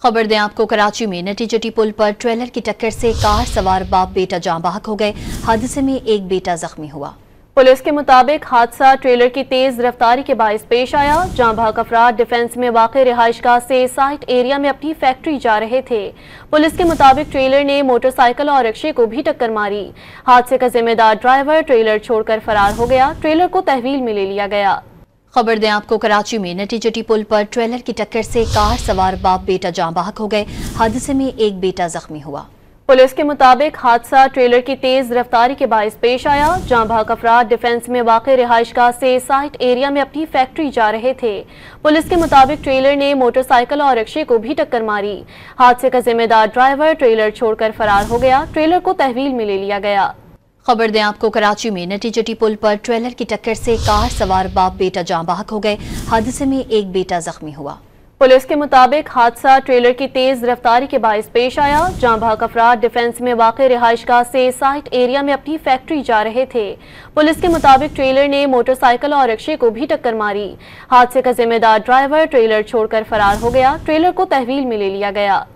खबर दें आपको, कराची में नटी-जटी पुल पर ट्रेलर की टक्कर से कार सवार बाप बेटा जाँ बहक हो गए। हादसे में एक बेटा जख्मी हुआ। पुलिस के मुताबिक हादसा ट्रेलर की तेज रफ्तारी के बायस पेश आया। जाँ बहक अफराद डिफेंस में वाक़ रिहाइशगाह से साइट एरिया में अपनी फैक्ट्री जा रहे थे। पुलिस के मुताबिक ट्रेलर ने मोटरसाइकिल और रिक्शे को भी टक्कर मारी। हादसे का जिम्मेदार ड्राइवर ट्रेलर छोड़कर फरार हो गया। ट्रेलर को तहवील में ले लिया गया। खबर दें आपको, कराची में नटी-जटी पुल पर ट्रेलर की टक्कर से कार सवार बाप बेटा जाँ बहक हो गए। हादसे में एक बेटा जख्मी हुआ। पुलिस के मुताबिक हादसा ट्रेलर की तेज रफ्तारी के बायस पेश आया। जाँ बहक अफराद डिफेंस में वाक़ रिहाइशगाह से साइट एरिया में अपनी फैक्ट्री जा रहे थे। पुलिस के मुताबिक ट्रेलर ने मोटरसाइकिल और रिक्शे को भी टक्कर मारी। हादसे का जिम्मेदार ड्राइवर ट्रेलर छोड़कर फरार हो गया। ट्रेलर को तहवील में ले लिया गया। खबर दें आपको, कराची में नटी-जटी पुल पर ट्रेलर की टक्कर से कार सवार बाप बेटा जाँ बहक हो गए। हादसे में एक बेटा जख्मी हुआ। पुलिस के मुताबिक हादसा ट्रेलर की तेज रफ्तारी के बायस पेश आया। जाँ बहक अफराद डिफेंस में वाक़ रिहाइशगाह से साइट एरिया में अपनी फैक्ट्री जा रहे थे। पुलिस के मुताबिक ट्रेलर ने मोटरसाइकिल और रिक्शे को भी टक्कर मारी। हादसे का जिम्मेदार ड्राइवर ट्रेलर छोड़कर फरार हो गया। ट्रेलर को तहवील में ले लिया गया।